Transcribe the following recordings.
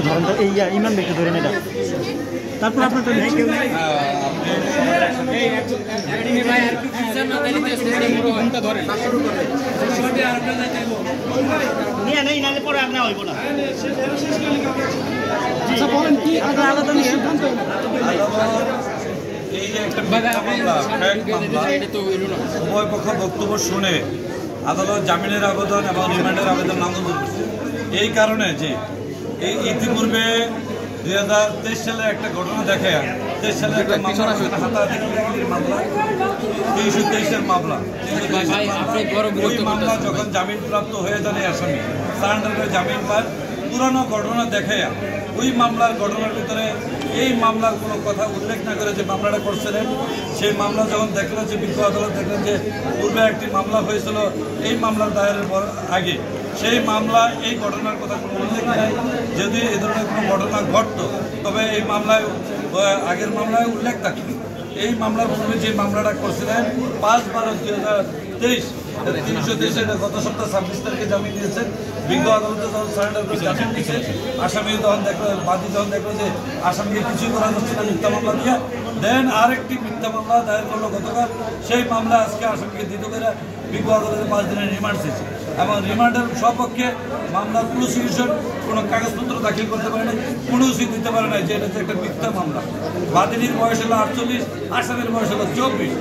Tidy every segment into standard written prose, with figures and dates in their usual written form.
ধরনটা এই ইমান একটু ধরে নেটা তারপর আপনারটা কেউ নেই নিয়ে নেই নাহলে পরে আর নেওয়া হইব না। আচ্ছা বলেন কি আলাদা সিদ্ধান্ত এই যে একটা মামলা উভয় পক্ষ বক্তব্য শুনে আদালত জামিনের আবেদন এবং রিমান্ডের আবেদন নামঞ্জুর করছে। এই কারণে যে এই ইতিপূর্বে 2023 সালে একটা ঘটনা দেখে 23 সালে একটা মামলা মামলা 323-এর মামলা ওই মামলা যখন জামিনপ্রাপ্ত হয়ে যান আসামি সারেন্ডার করে জামিন পান পুরানো ঘটনা দেখে ওই মামলার ঘটনার ভিতরে এই মামলার কোনো কথা উল্লেখ না করে যে মামলাটা করছিলেন সেই মামলা যখন দেখলেন যে বিজ্ঞ আদালত দেখলেন যে পূর্বে একটি মামলা হয়েছিল এই মামলার দায়েরের আগে সেই মামলা এই ঘটনার কথা কোনো উল্লেখ নাই। যদি এই ধরনের কোনো ঘটনা ঘটত তবে এই মামলায় আগের মামলায় উল্লেখ থাকত। এই মামলার পূর্বে যে মামলাটা করছিলেন 5/12/2023 323 গত সপ্তাহ 26 তারিখে জামিন দিয়েছেন। বিজ্ঞ আদালতে যখন সারেন্ডার করে জামিন দিয়েছে আসামি তখন দেখলো বাদী যখন দেখলো যে আসামিকে কিছুই করা যাচ্ছে না মিথ্যা মামলা দিয়ে দেন আরেকটি মিথ্যা মামলা দায়ের করলো গতকাল। সেই মামলা আজকে আসামিকে দ্বিতীয় করে বিজ্ঞ আদালতে 5 দিনের রিমান্ড দিয়েছে এবং রিমান্ডের সপক্ষে মামলার প্রসিকিউশন কোনো কাগজপত্র দাখিল করতে পারে না, কোনো উচিত দিতে পারে না যে এটা হচ্ছে একটা মিথ্যা মামলা। বাদীর বয়স হলো 48, আসামির বয়স হলো 24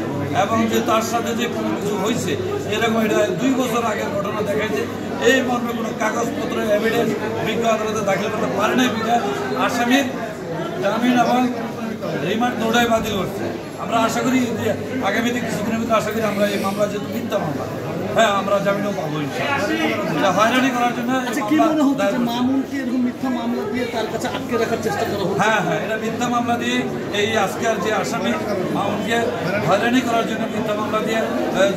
এবং যে তার সাথে যে কোনো কিছু হয়েছে এরকম এটা 2 বছর আগের ঘটনা দেখাইছে। এই মর্মে কোনো কাগজপত্র এভিডেন্স বিজ্ঞ আদালতে দাখিল করতে পারে নাই বিধায় আসামির জামিন এবং রিমান্ড দুটাই বাতিল করছে। আমরা আশা করি যে আগামীতে কিছুদিনের মধ্যে আশা করি আমরা এই মামলা যেহেতু মিথ্যা মামলা হ্যাঁ আমরা জামিনও পাবো ইনশাআল্লাহ। হয়রানি করার জন্য মামুনকে এরকম মিথ্যা মামলা দিয়ে তার কাছে আটকে রাখার চেষ্টা করা হচ্ছে। হ্যাঁ এটা মিথ্যা মামলা দিয়ে এই আজকের যে আসামি মামুনকে হয়রানি করার জন্য মিথ্যা মামলা দিয়ে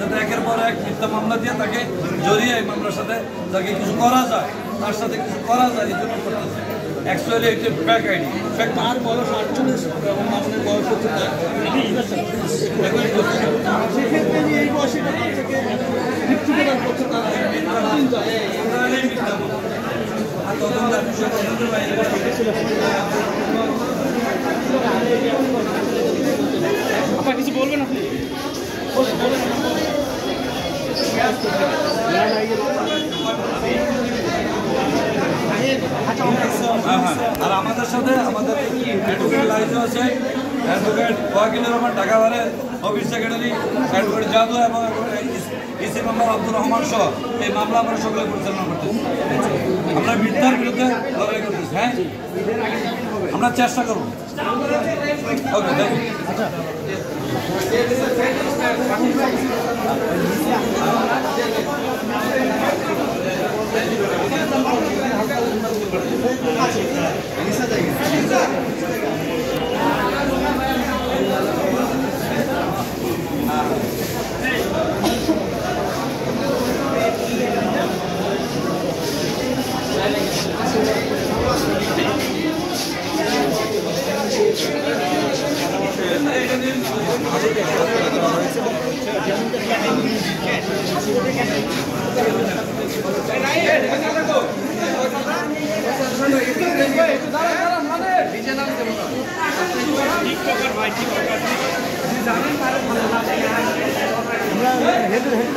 যাতে একের পর এক মিথ্যা মামলা দিয়ে তাকে জড়িয়ে এই মামলার সাথে তাকে কিছু করা যায় তার সাথে কিছু করা যায় এই জন্য করতেছে। অ্যাকচুয়ালি একটি ফেক আইডি ফেক। তার বয়স 48 এবং মামুনের বয়স হচ্ছে সেক্ষেত্রে এই বয়সে থেকে মৃত্যুদণ্ড করছে তারা কিছু বলবেন আপনি আর আমাদের সাথে আমাদের অ্যাডভোকেট লাইজও আছে, অ্যাডভোকেট ওয়াকিলুর রহমান ঢাকা বারে অফিস সেক্রেটারি, অ্যাডভোকেট জাদু এবং ইসি মেম্বার আব্দুর রহমান সহ এই মামলা আমরা সকলে পরিচালনা করতেছি। আমরা মিথ্যার বিরুদ্ধে লড়াই করতেছি। হ্যাঁ আমরা চেষ্টা করব। ওকে থ্যাংক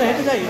হেঁটে যাই।